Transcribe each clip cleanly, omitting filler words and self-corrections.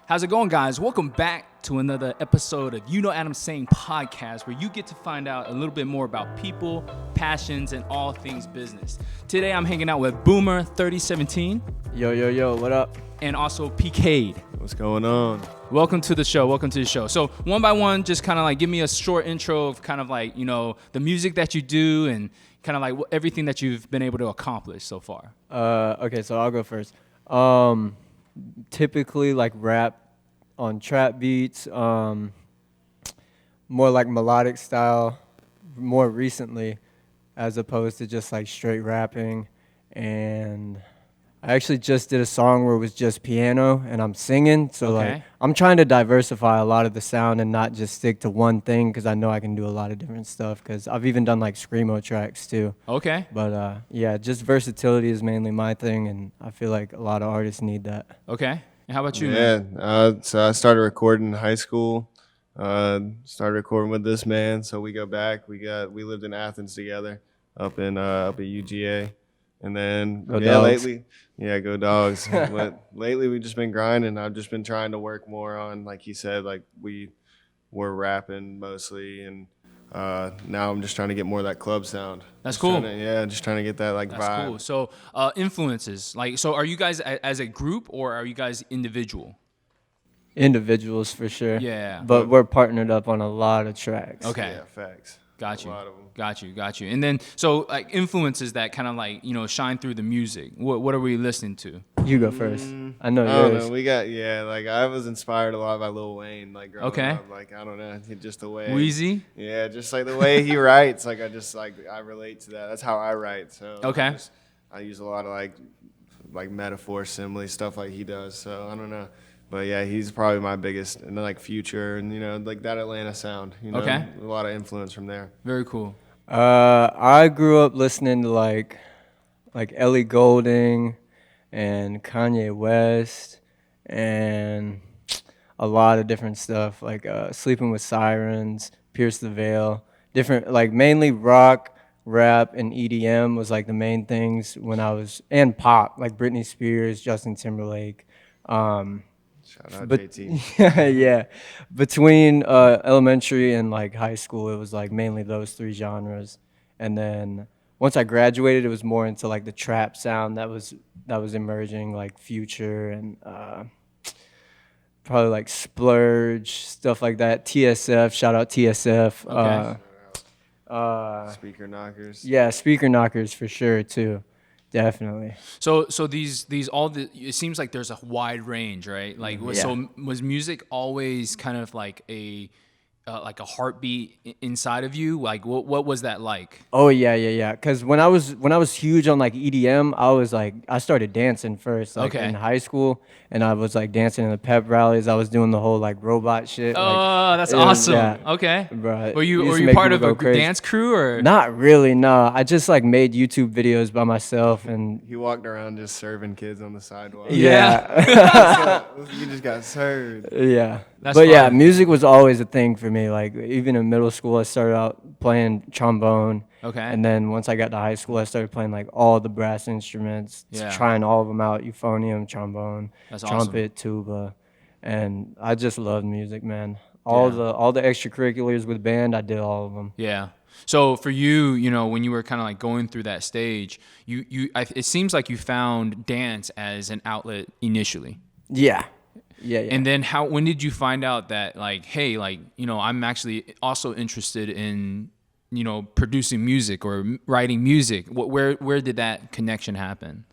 How's it going, guys? Welcome back to another episode of UKnowAdamTsang podcast, where you get to find out a little bit more about people, passions, and all things business. Today, I'm hanging out with Boomer3017. Yo, what up? And also Cade. What's going on? Welcome to the show. So one by one, just kind of like give me a short intro of kind of like, you know, the music that you do and kind of like everything that you've been able to accomplish so far. Okay, so I'll go first. Typically like rap on trap beats, more like melodic style, more recently, as opposed to just like straight rapping. And I actually just did a song where it was just piano and I'm singing. So like I'm trying to diversify a lot of the sound and not just stick to one thing, because I know I can do a lot of different stuff, because I've even done like screamo tracks too. Okay. But yeah, just versatility is mainly my thing, and I feel like a lot of artists need that. Okay. And how about you, man? So I started recording in high school. Started recording with this man. So we go back. We lived in Athens together, up at UGA, and then lately, go Dogs. But lately we've just been grinding. I've just been trying to work more on, like he said, like we were rapping mostly, and now I'm just trying to get more of that club sound. That's cool. Just trying to get that like That's vibe. cool. So influences, like, so are you guys as a group or are you guys individual? Individuals for sure. Yeah. But we're partnered up on a lot of tracks. Okay. Yeah, facts. Got you. A lot of them. Got you. And then, so like influences that kind of like, you know, shine through the music. What are we listening to? You go first. I know I don't yours. know. We got like I was inspired a lot by Lil Wayne, like growing up. Like I don't know, just the way Wheezy? Yeah, just like the way he writes. Like I relate to that. That's how I write. So I use a lot of like metaphor, simile, stuff like he does. So I don't know. But yeah, he's probably my biggest, and then like Future, and you know, like that Atlanta sound. You know, a lot of influence from there. Very cool. I grew up listening to like Ellie Goulding and Kanye West and a lot of different stuff, like Sleeping with Sirens, Pierce the Veil, different, like mainly rock, rap, and EDM was like the main things when I was, and pop, like Britney Spears, Justin Timberlake. Shout out JT. Yeah. Between elementary and like high school, it was like mainly those three genres. And then once I graduated, it was more into like the trap sound that was emerging, like Future and probably like Splurge, stuff like that. TSF, shout out TSF. Speaker knockers. Yeah, speaker knockers for sure too. Definitely. So these it seems like there's a wide range, right? Like, so was music always kind of like a heartbeat inside of you? Like, what was that like? Oh yeah. Because when I was huge on like EDM, I started dancing first, like in high school, and I was like dancing in the pep rallies. I was doing the whole like robot shit. Oh, that's awesome. Yeah. Okay. Bro, were you part of a dance crew or? Not really. No, I just like made YouTube videos by myself, and he walked around just serving kids on the sidewalk. Yeah. You just got served. Yeah. That's but fun. yeah, music was always a thing for me. Like even in middle school, I started out playing trombone. Okay. And then once I got to high school, I started playing like all the brass instruments, trying all of them out: euphonium, trombone, trumpet, tuba, and I just loved music, man. All the extracurriculars with band, I did all of them. Yeah. So for you, you know, when you were kind of like going through that stage, it seems like you found dance as an outlet initially. Yeah. And then when did you find out that like, hey, like, you know, I'm actually also interested in, you know, producing music or writing music? Where did that connection happen?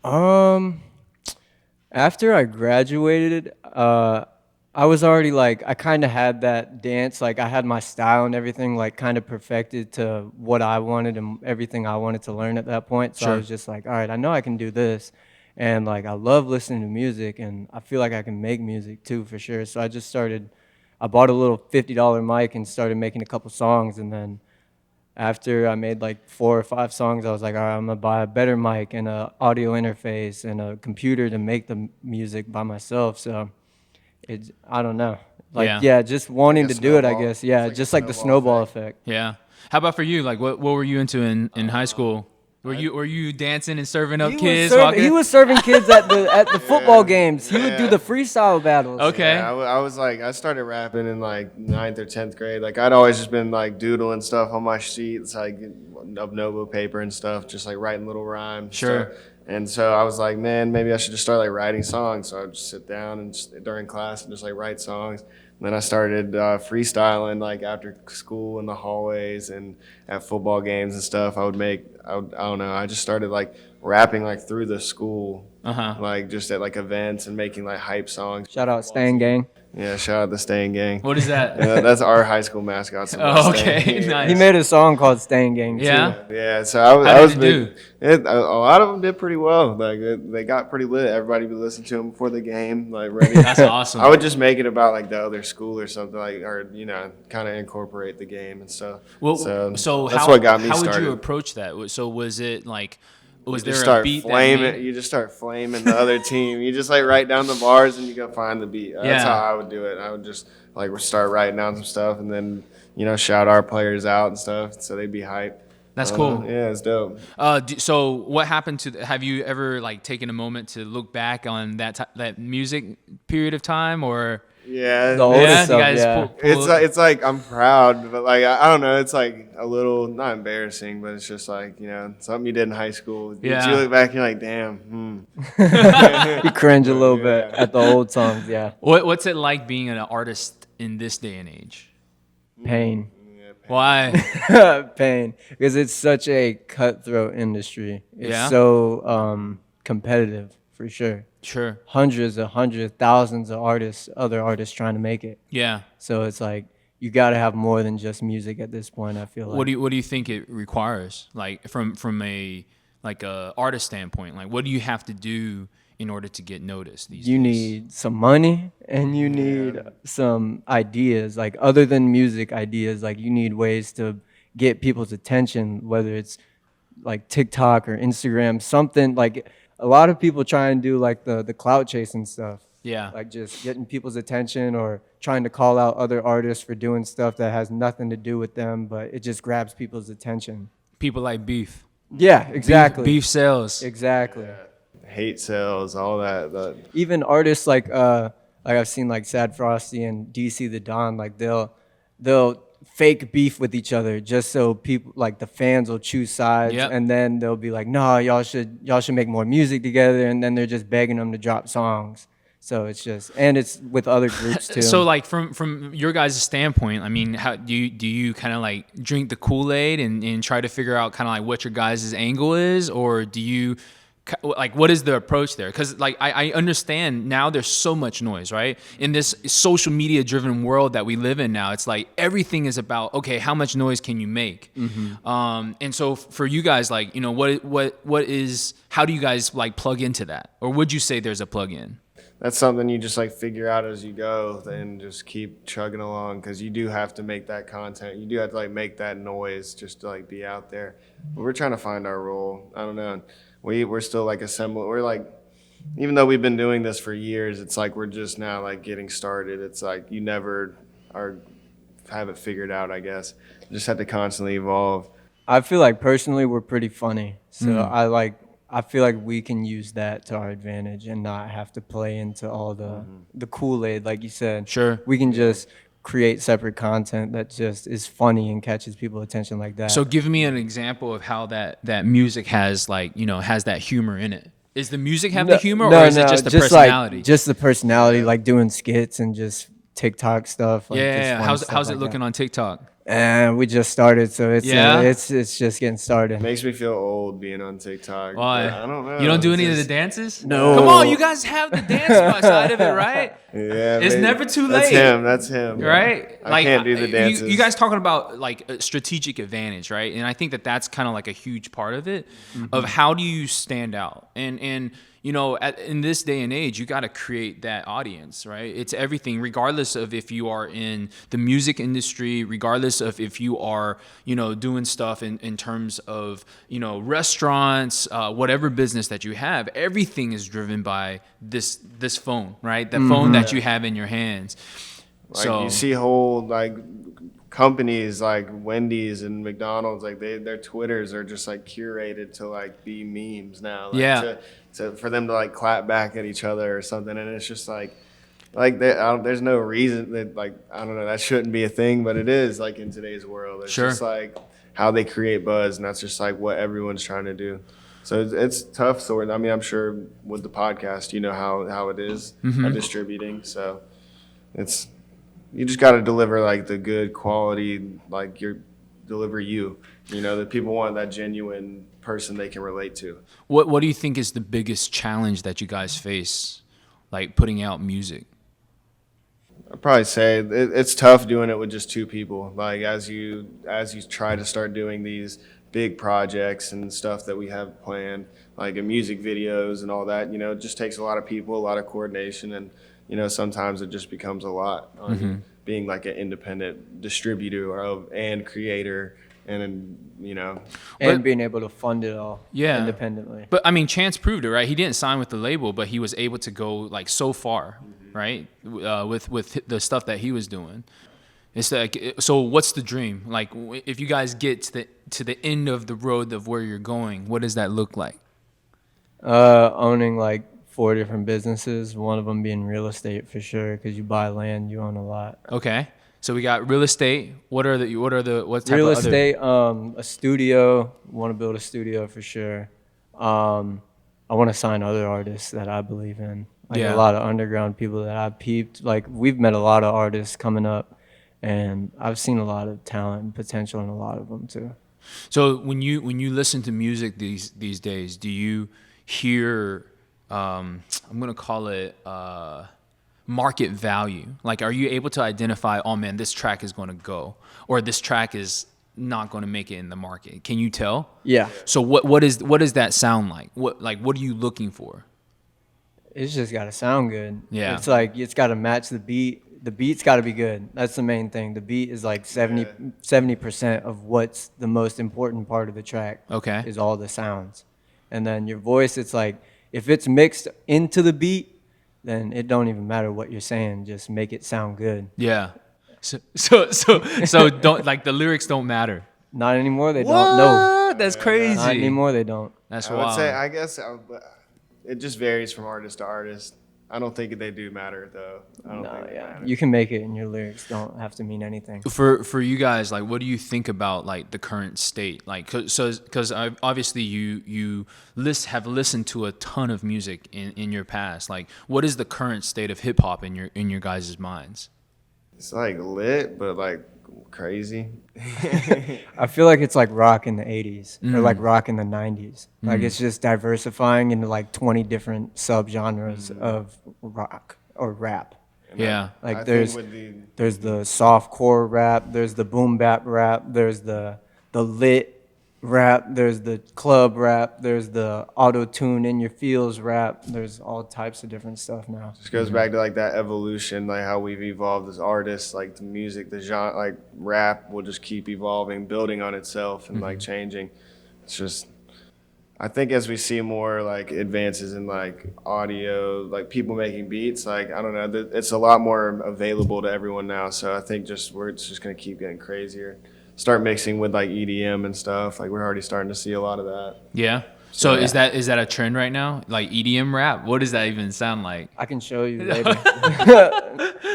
After I graduated, I was already like, I kind of had that dance, like I had my style and everything like kind of perfected to what I wanted and everything I wanted to learn at that point. So I was just like, all right, I know I can do this. And like I love listening to music, and I feel like I can make music too for sure. So I bought a little $50 mic and started making a couple songs. And then after I made like 4 or 5 songs, I was like, all right, I'm gonna buy a better mic and an audio interface and a computer to make the music by myself. So I don't know. Like, just wanting to do it, I guess. Yeah, just like the snowball effect. Yeah. How about for you? Like, what were you into in high school? Were you dancing and serving up He kids? he was serving kids at the football games. He would do the freestyle battles. Okay. Yeah, I was like, I started rapping in like 9th or 10th grade. Like I'd always just been like doodling stuff on my sheets, like of Novo paper and stuff, just like writing little rhymes. Sure. Stuff. And so I was like, man, maybe I should just start like writing songs. So I would just sit down and during class and just like write songs. And then I started freestyling like after school in the hallways and at football games and stuff. I don't know. I just started like rapping like through the school, like just at like events and making like hype songs. Shout out Stang Gang. Yeah, shout out the Stang Gang. What is that? Yeah, that's our high school mascot. So Oh, Stang. okay, Yeah. nice. He made a song called Stang Gang too. Yeah? Yeah, so I How was did it big. A lot of them did pretty well. Like they got pretty lit. Everybody would listen to them before the game, like ready. That's awesome. I would just make it about like the other school or something, like, or kind of incorporate the game and stuff. Well, so how, that's what got me how started. would you approach that? So was it like, was You just there a start beat flaming. You just start flaming the other team. You just like write down the bars and you go find the beat. That's Yeah. how I would do it. I would just like start writing down some stuff and then shout our players out and stuff so they'd be hyped. That's cool. Yeah, it's dope. So what happened to? Have you ever like taken a moment to look back on that music period of time, or Yeah, The oldest yeah, stuff, you guys yeah. it's like I'm proud, but like I don't know. It's like a little not embarrassing, but it's just like something you did in high school. Yeah. You look back, you're like, damn. You cringe a little bit at the old songs. Yeah, what's it like being an artist in this day and age? pain. Why? Pain, because it's such a cutthroat industry. It's Yeah. so competitive for sure. Sure. Hundreds, thousands of other artists trying to make it. Yeah. So it's like you got to have more than just music at this point. I feel like. What do you think it requires? Like from a artist standpoint, like what do you have to do in order to get noticed these You days? need some money and you need some ideas, like other than music ideas. Like you need ways to get people's attention, whether it's like TikTok or Instagram, something like a lot of people try and do like the clout chasing stuff. Yeah. Like just getting people's attention or trying to call out other artists for doing stuff that has nothing to do with them, but it just grabs people's attention. People like beef. Yeah, exactly. Beef sells. Exactly. Hate sales, all that. Even artists like I've seen like Sad Frosty and DC the Don, like they'll fake beef with each other just so people like the fans will choose sides. Yep. And then they'll be like, no, y'all should make more music together, and then they're just begging them to drop songs. So it's just, and it's with other groups too. So like from your guys' standpoint, I mean, how do you kind of like drink the Kool-Aid and try to figure out kind of like what your guys' angle is, or do you like what is the approach there? Because like I understand now there's so much noise, right? In this social media driven world that we live in now, it's like everything is about, okay, how much noise can you make? Mm-hmm. And so for you guys, like what is, how do you guys like plug into that, or would you say there's a plug in? That's something you just like figure out as you go and just keep chugging along, because you do have to make that content. You do have to like make that noise just to like be out there. But we're trying to find our role. I don't know. We're still like assembling. We're like, even though we've been doing this for years, it's like we're just now like getting started. It's like you never have it figured out, I guess. You just have to constantly evolve. I feel like personally we're pretty funny. So I feel like we can use that to our advantage and not have to play into all the Kool-Aid, like you said. Sure. We can just create separate content that just is funny and catches people's attention like that. So give me an example of how that music has like, has that humor in it. Is the music have the humor, or is it just the personality? Like, just the personality, like doing skits and just TikTok stuff. Like Yeah. just fun How's stuff it like looking on TikTok? And we just started, so it's Yeah? it's just getting started. Makes me feel old being on TikTok. Why? But I don't know. You don't do any It's of the just- dances? No. Come on, you guys have the dance side of it, right? Yeah, It's maybe. never too That's late. That's him. Right? I can't do the dances. You guys talking about like a strategic advantage, right? And I think that's kind of like a huge part of it, of how do you stand out? And in this day and age, you got to create that audience, right? It's everything, regardless of if you are in the music industry, regardless of if you are, doing stuff in terms of, restaurants, whatever business that you have, everything is driven by this phone, right? The phone that you have in your hands. Like So you see whole like companies like Wendy's and McDonald's, like their Twitters are just like curated to like be memes now. Like Yeah. for them to like clap back at each other or something, and it's just like there's no reason that, like, I don't know, that shouldn't be a thing, but it is, like, in today's world. It's Sure. just like how they create buzz, and that's just like what everyone's trying to do. So it's tough. So I mean, I'm sure with the podcast, you know how it is distributing. So it's, you just got to deliver like the good quality, like deliver you know, that people want, that genuine person they can relate to. What do you think is the biggest challenge that you guys face, like putting out music? I'd probably say it's tough doing it with just two people. Like as you try to start doing these big projects and stuff that we have planned, like in music videos and all that, you know, it just takes a lot of people, a lot of coordination, and you know, sometimes it just becomes a lot on being like an independent distributor and creator, and then, you know, And being able to fund it all Yeah. independently. But I mean, Chance proved it, right? He didn't sign with the label, but he was able to go like so far, right? With the stuff that he was doing. It's like, so what's the dream? Like, if you guys get to the end of the road of where you're going, what does that look like? Owning like 4 different businesses, one of them being real estate for sure, because you buy land, you own a lot. Okay, so we got real estate. What type Real of other? estate, a studio, want to build a studio for sure. I want to sign other artists that I believe in. Like Yeah. a lot of underground people that I've peeped. Like we've met a lot of artists coming up, and I've seen a lot of talent and potential in a lot of them too. So when you listen to music these days, do you hear I'm gonna call it market value? Like, are you able to identify, oh man, this track is going to go, or this track is not going to make it in the market? Can you tell? Yeah, So what does that sound like? What are you looking for? it's just got to sound good. Yeah. It's like it's got to match the beat. The beat's got to be good. That's the main thing. The beat is like 70% of what's the most important part of the track. Okay. Is all the sounds. And then your voice, it's like if it's mixed into the beat, then it don't even matter what you're saying. Just make it sound good. Yeah. So don't, like, the lyrics don't matter. Not anymore. They don't. No. That's crazy. Not anymore. They don't. That's I would wild. say, I guess it just varies from artist to artist. I don't think they do matter though. I don't think they matter. You can make it, and your lyrics don't have to mean anything. For you guys, like, what do you think about like the current state? Like, because obviously you have listened to a ton of music in your past. Like, what is the current state of hip hop in your guys' minds? It's like lit, but like crazy. I feel like it's like rock in the 80s or like rock in the 90s. Like it's just diversifying into like 20 different subgenres of rock or rap. Yeah. Like I there's think with there's the soft core rap, there's the boom bap rap, there's the lit rap, there's the club rap, there's the auto tune in your feels rap. There's all types of different stuff now. just goes back to like that evolution, like how we've evolved as artists, like the music, the genre, like rap will just keep evolving, building on itself and like changing. It's just, I think as we see more like advances in like audio, like people making beats, like, I don't know, it's a lot more available to everyone now. So I think it's just going to keep getting crazier. Start mixing with like EDM and stuff. Like we're already starting to see a lot of that. Yeah. So is that a trend right now? Like EDM rap? What does that even sound like? I can show you later.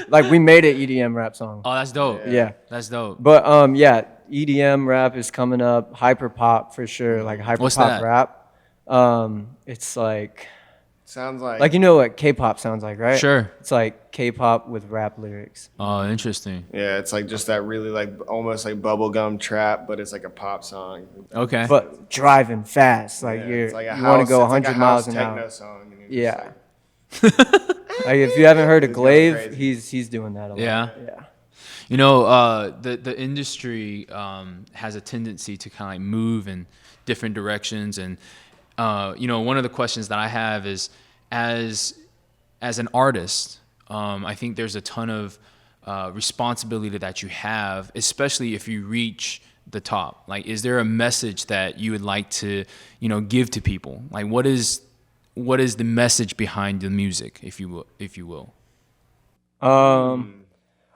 Like we made an EDM rap song. Oh, that's dope. Yeah. That's dope. But yeah, EDM rap is coming up. Hyper pop for sure. Like hyper What's pop that? rap. It's like Sounds like you know what K-pop sounds like, right? Sure. It's like K-pop with rap lyrics. Oh, interesting. yeah, it's like just that really like almost like bubblegum trap, but it's like a pop song. Okay. But driving fast, like Yeah, you it's like a want to go it's like a 100 miles house an techno hour. song. And you're just Yeah. Like if you haven't heard of It's going Glaive, crazy. he's doing that a lot. Yeah. Yeah. You know, the industry has a tendency to kind of like move in different directions, and you know, one of the questions that I have is, as an artist, I think there's a ton of responsibility that you have, especially if you reach the top. Like, is there a message that you would like to, you know, give to people? Like, what is the message behind the music, if you will?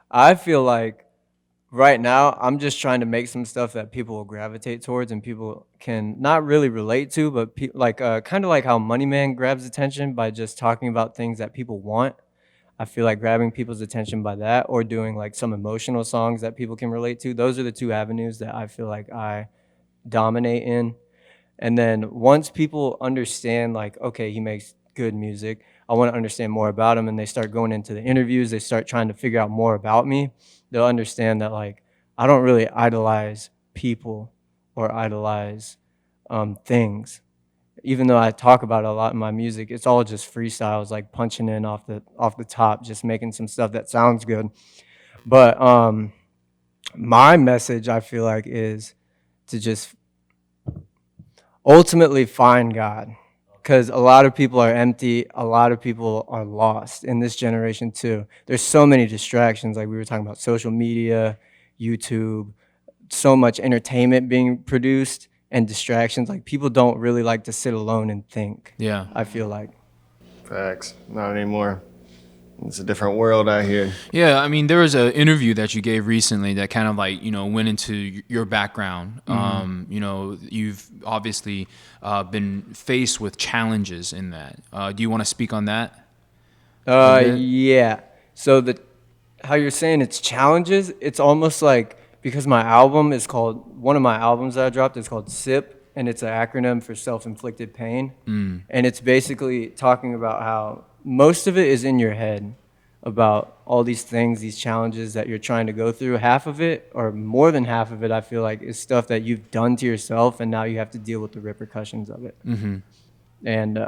I feel like right now, I'm just trying to make some stuff that people will gravitate towards and people can not really relate to, but like kind of like how Money Man grabs attention by just talking about things that people want. I feel like grabbing people's attention by that, or doing like some emotional songs that people can relate to. Those are the two avenues that I feel like I dominate in. And then once people understand, like, okay, he makes good music, I want to understand more about him, and they start going into the interviews, they start trying to figure out more about me, they'll understand that, like, I don't really idolize people or idolize things. Even though I talk about it a lot in my music, it's all just freestyles, like punching in off the top, just making some stuff that sounds good. But my message, I feel like, is to just ultimately find God, because a lot of people are empty, a lot of people are lost in this generation too. There's so many distractions, like we were talking about social media, YouTube, so much entertainment being produced and distractions. Like, people don't really like to sit alone and think. Yeah. I feel like. Facts. Not anymore. It's a different world out here. Yeah, I mean, there was an interview that you gave recently that kind of like, went into your background. You've obviously been faced with challenges in that. Do you want to speak on that? Yeah. So how you're saying it's challenges, it's almost like, because one of my albums that I dropped is called SIP, and it's an acronym for self-inflicted pain. And it's basically talking about how most of it is in your head, about all these things, these challenges that you're trying to go through. Half of it, or more than half of it, I feel like, is stuff that you've done to yourself, and now you have to deal with the repercussions of it. And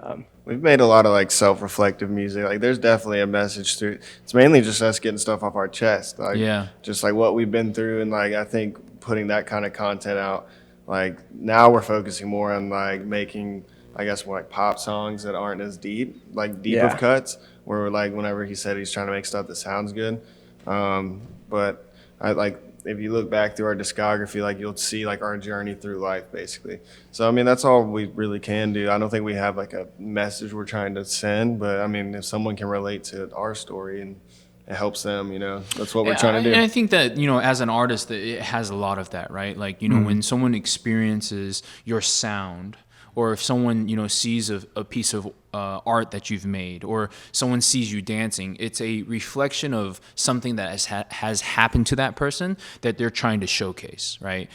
We've made a lot of like self-reflective music. Like, there's definitely a message through. It's mainly just us getting stuff off our chest. Like, just like what we've been through, and like I think putting that kind of content out. Like, now we're focusing more on like making, I guess, more like pop songs that aren't as deep of cuts. Where like whenever he said he's trying to make stuff that sounds good, but I like. If you look back through our discography, like, you'll see like our journey through life, basically. So I mean, that's all we really can do. I don't think we have like a message we're trying to send, but I mean, if someone can relate to our story and it helps them, that's what we're trying to do. And I think that, as an artist, it has a lot of that, right? Like, when someone experiences your sound, or if someone, sees a piece of art that you've made, or someone sees you dancing, it's a reflection of something that has happened to that person that they're trying to showcase, right?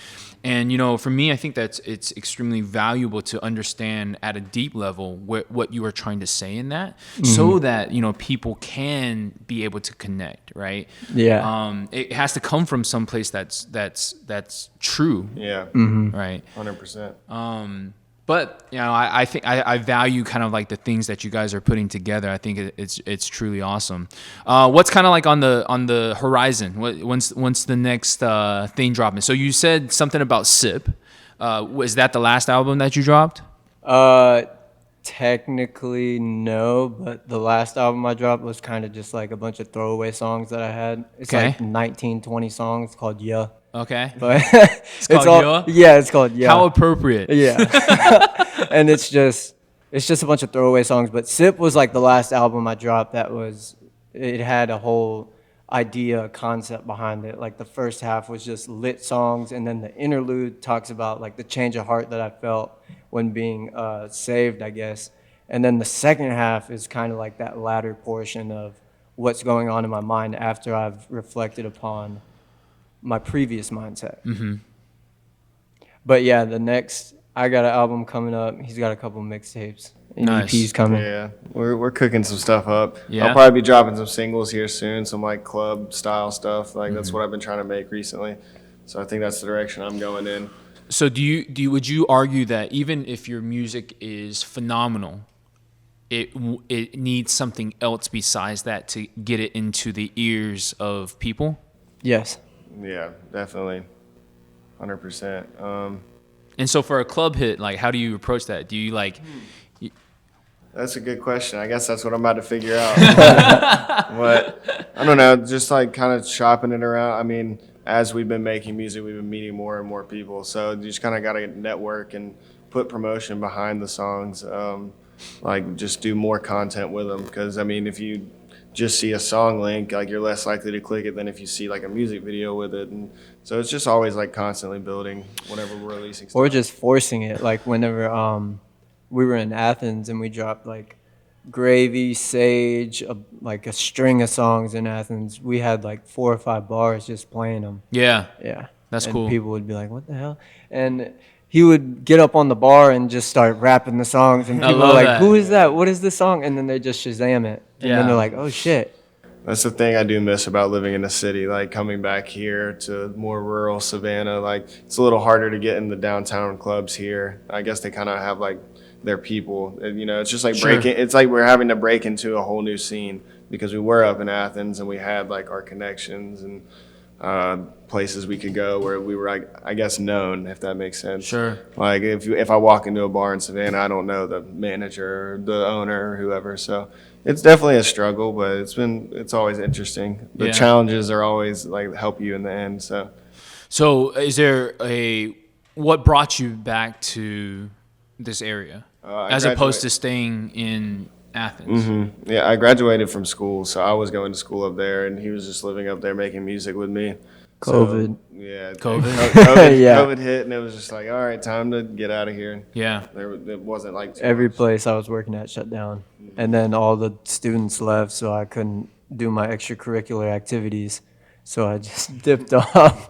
And, for me, I think it's extremely valuable to understand at a deep level what you are trying to say in that, so that, people can be able to connect, right? Yeah. It has to come from some place that's true. Yeah. Right. 100%. But I think I value kind of like the things that you guys are putting together. I think it's truly awesome. What's kind of like on the horizon? When's the next thing dropping? So you said something about SIP. Was that the last album that you dropped? Technically no, but the last album I dropped was kind of just like a bunch of throwaway songs that I had. It's like 19, 20 songs, called Yeah. Okay. But it's called Yeah? Yeah, it's called Yeah. How appropriate. Yeah. And it's just a bunch of throwaway songs. But SIP was like the last album I dropped it had a whole idea, concept behind it. Like, the first half was just lit songs, and then the interlude talks about like the change of heart that I felt when being saved, I guess. And then the second half is kind of like that latter portion of what's going on in my mind after I've reflected upon my previous mindset. But yeah, I got an album coming up. He's got a couple mixtapes and EPs coming. Yeah, we're cooking some stuff up. Yeah. I'll probably be dropping some singles here soon, some like club style stuff. Like, that's what I've been trying to make recently. So I think that's the direction I'm going in. So would you argue that even if your music is phenomenal, it needs something else besides that to get it into the ears of people? Yes. Yeah, definitely. 100%. And so for a club hit, like, how do you approach that? Do you like... That's a good question. I guess that's what I'm about to figure out. But I don't know, just like kind of shopping it around. I mean, as we've been making music, we've been meeting more and more people. So you just kind of got to network and put promotion behind the songs. Like, just do more content with them. Because, I mean, if you just see a song link, like you're less likely to click it than if you see like a music video with it. And so it's just always like constantly building whenever we're releasing stuff. Or just forcing it. Like whenever we were in Athens and we dropped like Gravy, Sage, like a string of songs in Athens, we had like 4 or 5 bars just playing them. Yeah. Yeah. That's and cool. People would be like, what the hell? And he would get up on the bar and just start rapping the songs. And people were like, that. who is that? What is this song? And then they just Shazam it. And then they're like, oh, shit. That's the thing I do miss about living in a city, like coming back here to more rural Savannah. Like it's a little harder to get in the downtown clubs here. I guess they kind of have like their people, and, you know, it's just like breaking. It's like we're having to break into a whole new scene because we were up in Athens and we had like our connections and places we could go where we were, I guess, known, if that makes sense. Sure. Like if I walk into a bar in Savannah, I don't know the manager, or the owner, or whoever. So it's definitely a struggle, but it's always interesting. The challenges are always like help you in the end. So is there what brought you back to this area as opposed to staying in Athens? Mm-hmm. Yeah, I graduated from school, so I was going to school up there, and he was just living up there making music with me. COVID. So, yeah. COVID. Yeah. COVID hit, and it was just like, all right, time to get out of here. Yeah. It wasn't like Every place I was working at shut down. And then all the students left, so I couldn't do my extracurricular activities. So I just dipped off.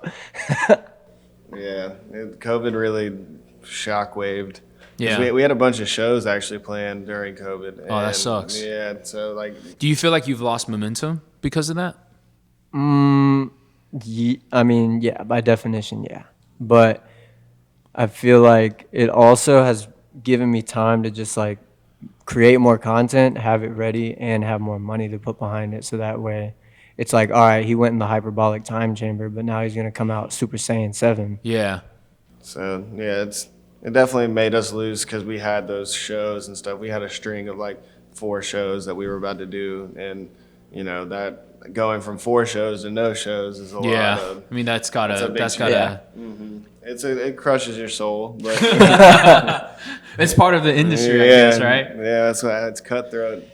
Yeah, COVID really shockwaved. Yeah. We had a bunch of shows actually planned during COVID. Oh, that sucks. Yeah, so like. Do you feel like you've lost momentum because of that? I mean, yeah, by definition, yeah. But I feel like it also has given me time to just like create more content, have it ready, and have more money to put behind it. So that way it's like, all right, he went in the hyperbolic time chamber, but now he's going to come out Super Saiyan 7. Yeah. So, yeah, it definitely made us lose because we had those shows and stuff. We had a string of like 4 shows that we were about to do. And, you know, that going from 4 shows to no shows is a lot of. I mean, that's gotta. Mm-hmm. It crushes your soul, but it's part of the industry, I guess, right? Yeah, that's why it's cutthroat.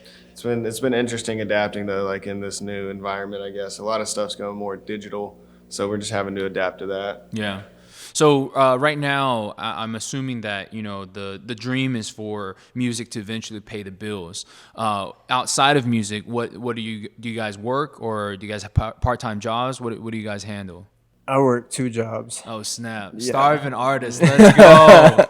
It's been interesting adapting though, like in this new environment. I guess a lot of stuff's going more digital, so we're just having to adapt to that. Yeah. So right now, I'm assuming that, you know, the dream is for music to eventually pay the bills. Outside of music, what do you guys work, or do you guys have part-time jobs? What do you guys handle? I work 2 jobs. Oh snap! Yeah. Starving artist, let's go.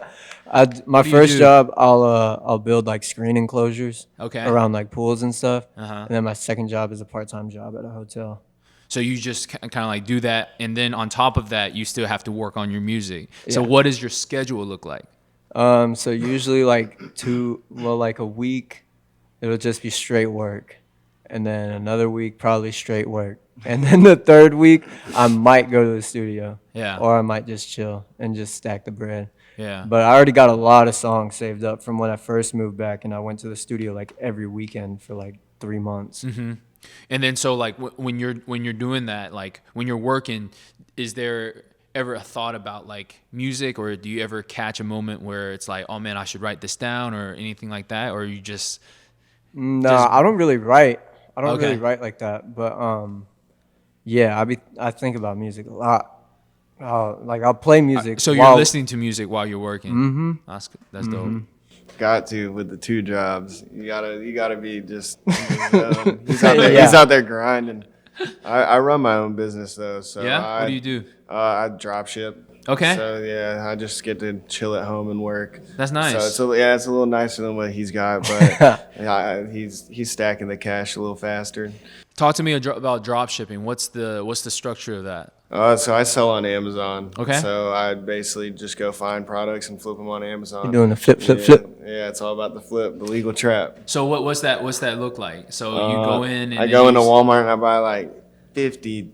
My first job, I'll build like screen enclosures around like pools and stuff. And then my second job is a part-time job at a hotel. So you just kind of like do that, and then on top of that, you still have to work on your music. So what does your schedule look like? So usually like a week, it'll just be straight work. And then another week, probably straight work. And then the third week, I might go to the studio. Yeah. Or I might just chill and just stack the bread. Yeah. But I already got a lot of songs saved up from when I first moved back, and I went to the studio like every weekend for like 3 months. Mm-hmm. And then so like when you're doing that, like when you're working, is there ever a thought about like music, or do you ever catch a moment where it's like, oh man, I should write this down, or anything like that, or you just? No, I don't really write. I don't really write like that, but yeah, I think about music a lot. Like I'll play music. So you're listening to music while you're working. Mm-hmm. That's dope. Got to with the 2 jobs. You gotta be just. He's out there grinding. I run my own business though. So what do you do? I drop ship. Okay. So yeah, I just get to chill at home and work. That's nice. So it's a little nicer than what he's got, but he's stacking the cash a little faster. Talk to me about drop shipping. What's the structure of that? So I sell on Amazon. Okay. So I basically just go find products and flip them on Amazon. You're doing the flip. Yeah, it's all about the flip, the legal trap. So what's that look like? So you go in and I go into Walmart and I buy like 50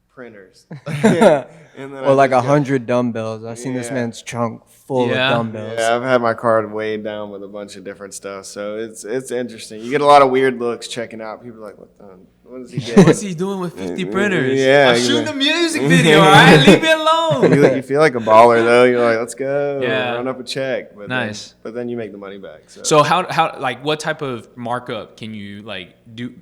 printers. Or like 100 dumbbells. I've seen this man's trunk full of dumbbells. Yeah, I've had my card weighed down with a bunch of different stuff. So it's interesting. You get a lot of weird looks checking out. People are like, what is he getting? What's he doing with 50 printers? Yeah, I'm shooting a music video, all right? Leave me alone. You feel like a baller though. You're like, let's go. Yeah. Run up a check. But nice. But then you make the money back. So how like what type of markup can you like do?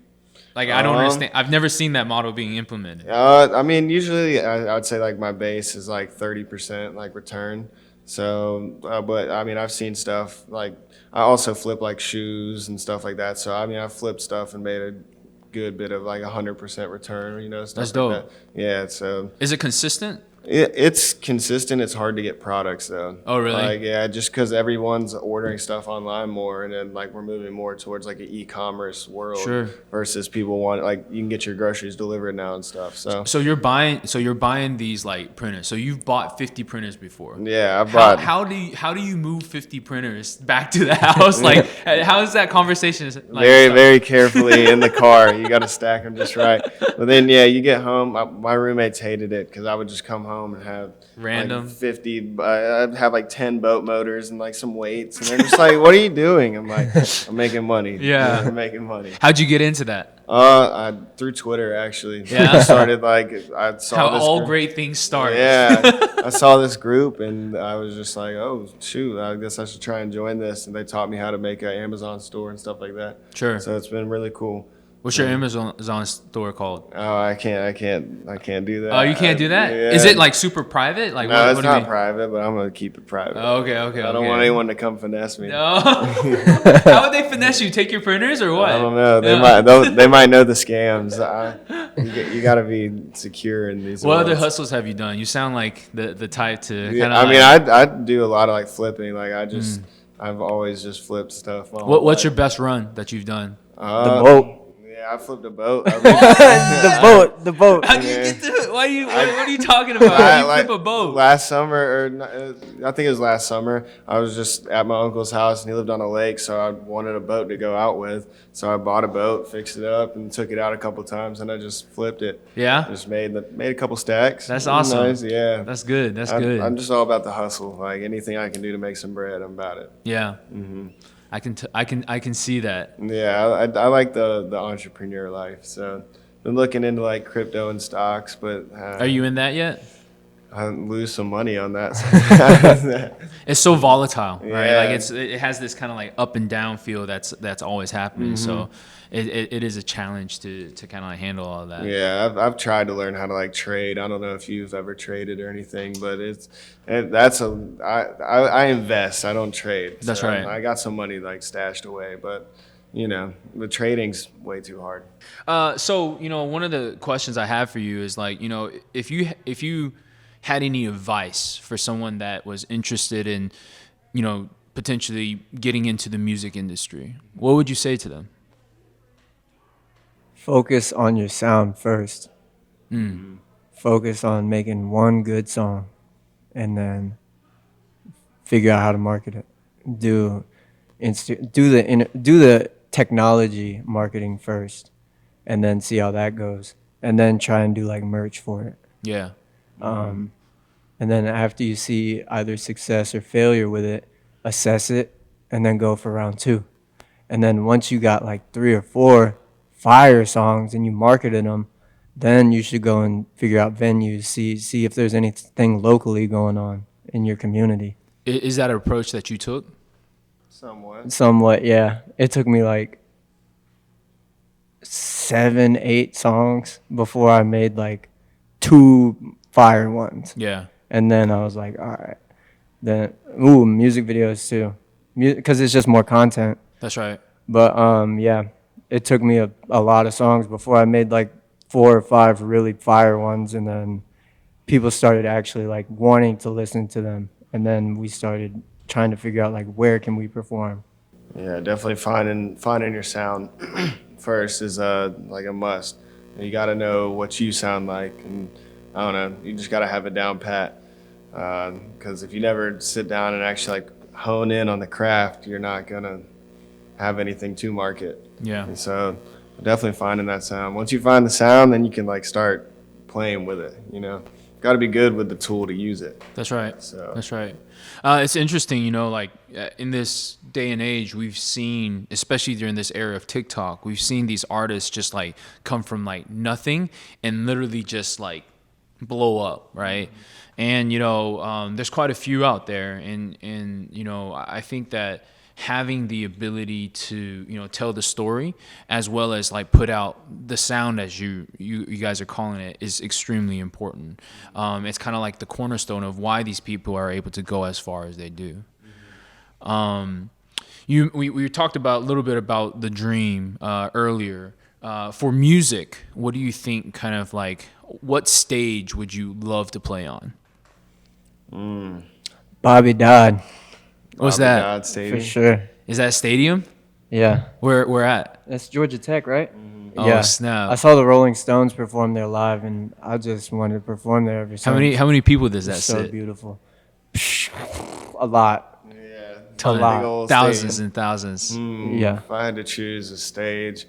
Like I don't understand. I've never seen that model being implemented. I mean, usually I would say like my base is like 30% like return. So, but I mean, I've seen stuff like I also flip like shoes and stuff like that. So I mean, I've flipped stuff and made a good bit of like 100% return. You know, stuff That's like dope. that. Yeah. So Is it consistent? it's consistent. It's hard to get products though. Oh, really? Like, yeah, just because everyone's ordering stuff online more, and then like we're moving more towards like an e-commerce world. Sure. Versus people want like you can get your groceries delivered now and stuff. So you're buying these like printers. So you've bought 50 printers before. Yeah, I bought. How do you move 50 printers back to the house? Like how is that conversation? Like, very carefully in the car. You got to stack them just right. But then yeah, you get home. My roommates hated it because I would just come home and have random like 50. I'd have like 10 boat motors and like some weights, and they're just like, "What are you doing?" I'm like, "I'm making money." Yeah, I'm making money. How'd you get into that? Through Twitter actually. Yeah. I started like I saw How this all group. great things start. Yeah, I saw this group and I was just like, oh shoot, I guess I should try and join this. And they taught me how to make an Amazon store and stuff like that. Sure. So it's been really cool. What's your Amazon store called? Oh, I can't do that. Oh, you can't do that? Yeah. Is it like super private? Like No, what it's do you not mean? private, but I'm gonna keep it private. Oh, okay. I don't want anyone to come finesse me. No. How would they finesse you? Take your printers or what? I don't know. They might know the scams. You got to be secure in these. What other worlds. hustles have you done? You sound like the type to kind Yeah, of. I mean, I do a lot of like flipping. Like I've always just flipped stuff. What's your best run that you've done? The boat. Yeah, I flipped a boat. The boat. How do you get to it? What are you talking about? How do you flip a boat? Last summer, I think it was last summer, I was just at my uncle's house and he lived on a lake, so I wanted a boat to go out with. So I bought a boat, fixed it up, and took it out a couple times, and I just flipped it. Yeah? Just made a couple stacks. That's It was awesome. Nice, yeah. That's good. That's good. I'm just all about the hustle. Like anything I can do to make some bread, I'm about it. Yeah. I can see that. Yeah, I like the entrepreneur life. So been looking into like crypto and stocks, but Are you in that yet? I lose some money on that. It's so volatile, right? Yeah. Like it has this kind of like up and down feel that's always happening. So it is a challenge to kind of like handle all of that. Yeah, I've tried to learn how to like trade. I don't know if you've ever traded or anything, but I invest. I don't trade. That's So right. I got some money like stashed away, but the trading's way too hard. So one of the questions I have for you is like, if you had any advice for someone that was interested in, potentially getting into the music industry, what would you say to them? Focus on your sound first. Focus on making one good song, and then figure out how to market it. Do the technology marketing first, and then see how that goes, and then try and do like merch for it. Yeah. And then after you see either success or failure with it, assess it, and then go for round 2. And then once you got like 3 or 4 fire songs and you marketed them, then you should go and figure out venues, see if there's anything locally going on in your community. Is that an approach that you took? Somewhat. Yeah. It took me like 7, 8 songs before I made like 2 fire ones. Yeah. And then I was like, all right. Then, music videos too. Because it's just more content. That's right. But, yeah, it took me a lot of songs before I made like 4 or 5 really fire ones. And then people started actually like wanting to listen to them. And then we started trying to figure out like where can we perform. Yeah, definitely finding your sound first is like a must. You got to know what you sound like, and I don't know, you just got to have it down pat. Because if you never sit down and actually like hone in on the craft, you're not gonna have anything to market. Yeah. And so definitely finding that sound. Once you find the sound, then you can like start playing with it. Got to be good with the tool to use it. That's right. So. That's right. It's interesting, like in this day and age, we've seen, especially during this era of TikTok, we've seen these artists just like come from like nothing and literally just like blow up, right? And there's quite a few out there, and I think that having the ability to tell the story as well as like put out the sound as you guys are calling it is extremely important. It's kind of like the cornerstone of why these people are able to go as far as they do. We talked about a little bit about the dream earlier. For music, what do you think? Kind of like, what stage would you love to play on? Bobby Dodd, What's Bobby that? Dodd for Stadium. sure. Is that stadium? Yeah, Where at? that's Georgia Tech, right? Oh, Yeah. snap. I saw the Rolling Stones perform there live, and I just wanted to perform there every How since. many people does that It's so sit? beautiful. A lot. Yeah, Ton. lot. big old Thousands stadium. and thousands. Yeah. If I had to choose a stage,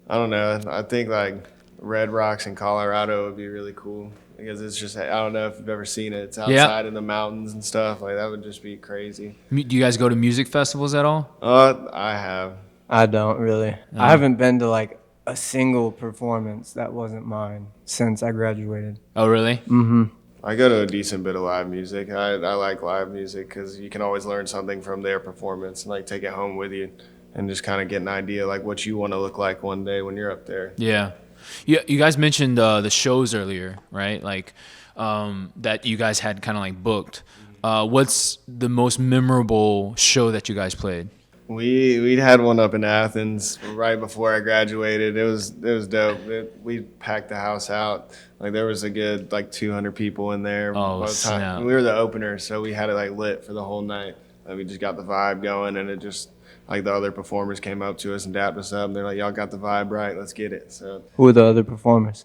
I don't know. I think like Red Rocks in Colorado would be really cool because it's just, I don't know if you've ever seen it. It's outside in the mountains and stuff. Like that would just be crazy. Do you guys go to music festivals at all? I have. I don't really. I haven't been to like a single performance that wasn't mine since I graduated. Oh, really? I go to a decent bit of live music. I like live music because you can always learn something from their performance and like take it home with you and just kind of get an idea like what you want to look like one day when you're up there. Yeah. You guys mentioned the shows earlier, right? Like that you guys had kind of like booked. What's the most memorable show that you guys played? We had one up in Athens right before I graduated. It was dope. We packed the house out. Like there was a good like 200 people in there. Oh, by the time. snap. We were the opener, so we had it like lit for the whole night. Like, we just got the vibe going, and it just like the other performers came up to us and dapped us up. And they're like, "Y'all got the vibe right. Let's get it." So Who are the other performers?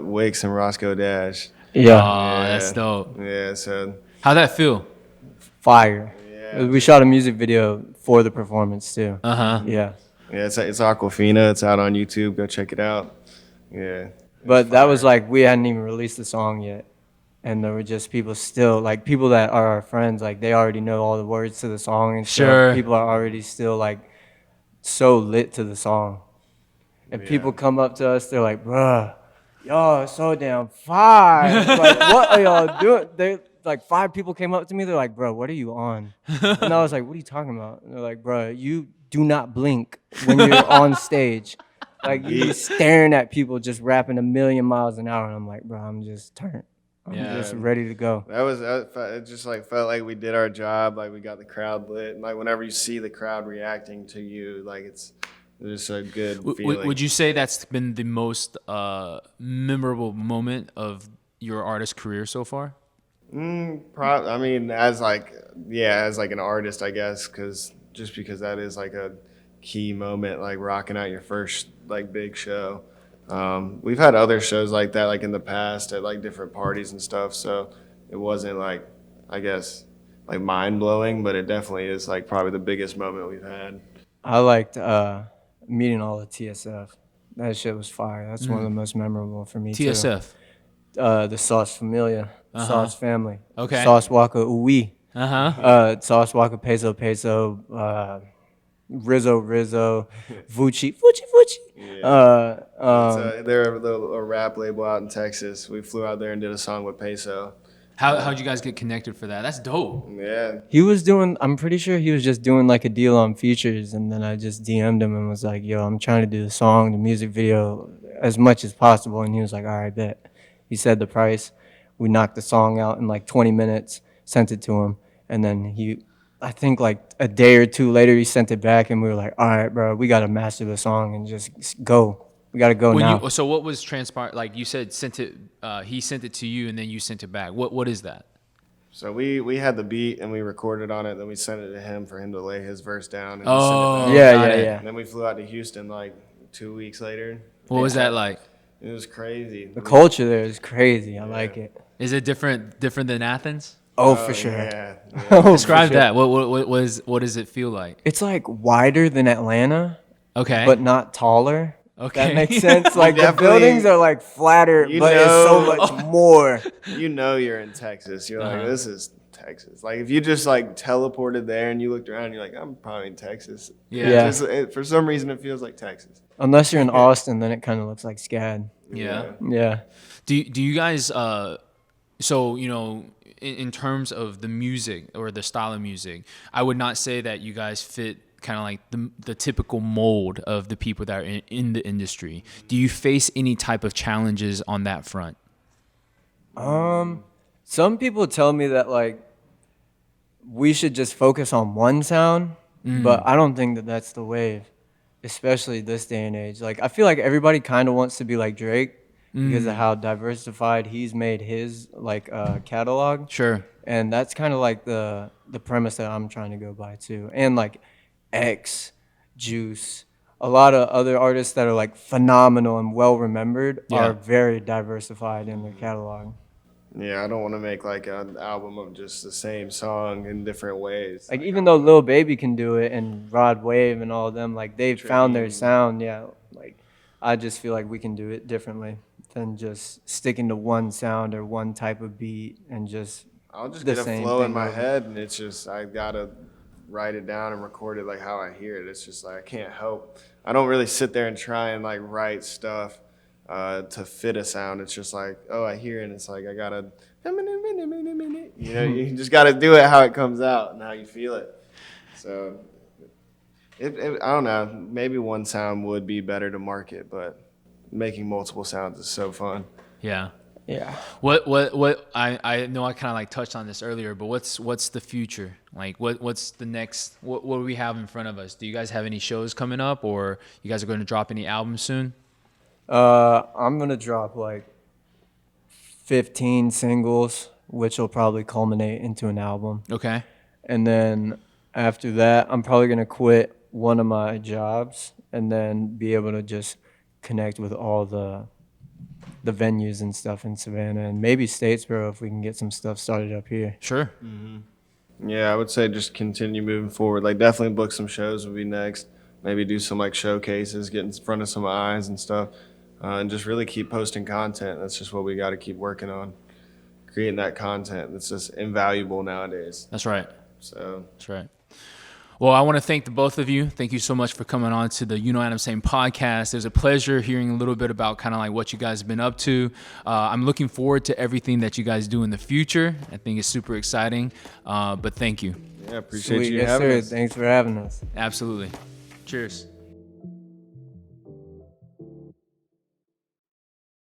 Wicks and Roscoe Dash. Yeah. Oh, that's dope. Yeah. So How'd that feel? Fire. Yeah. We shot a music video for the performance too. Uh-huh. Yeah. yeah, it's Aquafina. It's out on YouTube. Go check it out. Yeah. But that was like we hadn't even released the song yet. And there were just people still like people that are our friends, like they already know all the words to the song and stuff. Sure. People are already still like so lit to the song. And Yeah. people come up to us, they're like, bruh, y'all are so damn fire. Like, what are y'all doing? They like 5 people came up to me, they're like, bro, what are you on? And I was like, what are you talking about? And they're like, bro, you do not blink when you're on stage. Like you staring at people just rapping a million miles an hour. And I'm like, bro, I'm just turned. I'm Yeah. just ready to go. It just like felt like we did our job, like we got the crowd lit, and like whenever you see the crowd reacting to you, like it's just a good feeling. Would you say that's been the most memorable moment of your artist career so far? I mean, as like an artist, I guess, because that is like a key moment, like rocking out your first like big show. We've had other shows like that, like in the past at like different parties and stuff. So it wasn't like, I guess, like mind blowing, but it definitely is like probably the biggest moment we've had. I liked meeting all the TSF. That shit was fire. That's one of the most memorable for me TSF. too. The Sauce Familia, Sauce Family. Okay. Sauce Waka Uwi. Uh-huh. Sauce Waka Peso, Rizzo, Vucci. They're a rap label out in Texas. We flew out there and did a song with Peso. How'd you guys get connected for that? That's dope. Yeah. He was doing, I'm pretty sure he was just doing like a deal on features, and then I just DM'd him and was like, yo, I'm trying to do the song, the music video as much as possible. And he was like, all right, bet. He said the price. We knocked the song out in like 20 minutes, sent it to him. And then I think like a day or two later, he sent it back and we were like, all right, bro, we got to master the song and just go. We got to go now. So what was transpired? Like you said, he sent it to you and then you sent it back. What is that? So we had the beat and we recorded on it. Then we sent it to him for him to lay his verse down. And Oh, send it back. Yeah, got yeah, it. yeah. And then we flew out to Houston like 2 weeks later. What was that like? It was crazy. The culture there is crazy. I like it. Is it different than Athens? Oh, for sure. Yeah. Oh, for Describe sure. that. What does it feel like? It's like wider than Atlanta, Okay. but not taller. Okay. That makes sense. Like the definitely- buildings are like flatter, You but it's so know- much more. You know you're in Texas. You're like, Uh-huh. this is Texas. Like if you just like teleported there and you looked around, you're like, I'm probably in Texas. Yeah. For some reason, it feels like Texas. Unless you're in Austin, then it kind of looks like SCAD. Yeah. Yeah. Do you guys So, in terms of the music or the style of music, I would not say that you guys fit kind of like the typical mold of the people that are in the industry. Do you face any type of challenges on that front? Some people tell me that like we should just focus on one sound, but I don't think that that's the way, especially this day and age. Like I feel like everybody kind of wants to be like Drake because of how diversified he's made his like catalog. Sure. And that's kind of like the premise that I'm trying to go by too. And like X, Juice, a lot of other artists that are like phenomenal and well remembered Yeah. are very diversified in their catalog. Yeah, I don't want to make like an album of just the same song in different ways. Like even though Lil Baby can do it and Rod Wave and all of them, like they've found their sound. Yeah, like I just feel like we can do it differently than just sticking to one sound or one type of beat and just. I'll just the get a same flow in thing my over. head, and it's just I gotta write it down and record it like how I hear it. It's just like I can't help. I don't really sit there and try and like write stuff to fit a sound. It's just like, oh, I hear it, and it's like I gotta, you just gotta do it how it comes out and how you feel it. So I don't know. Maybe one sound would be better to market, but making multiple sounds is so fun. Yeah. Yeah. What I know I kind of like touched on this earlier, but what's the future? Like what's the next, what do we have in front of us? Do you guys have any shows coming up, or you guys are going to drop any albums soon? I'm gonna drop like 15 singles, which will probably culminate into an album. Okay. And then after that, I'm probably gonna quit one of my jobs and then be able to just connect with all the venues and stuff in Savannah and maybe Statesboro if we can get some stuff started up here. Sure. Yeah, I would say just continue moving forward. Like definitely book some shows would be next. Maybe do some like showcases, get in front of some eyes and stuff, and just really keep posting content. That's just what we got to keep working on, creating that content that's just invaluable nowadays. That's right. So That's right. Well, I want to thank the both of you. Thank you so much for coming on to the UKnowAdamTsang podcast. It was a pleasure hearing a little bit about kind of like what you guys have been up to. I'm looking forward to everything that you guys do in the future. I think it's super exciting. But thank you. yeah, appreciate Sweet. you Yes, having sir. us. Thanks for having us. Absolutely. Cheers.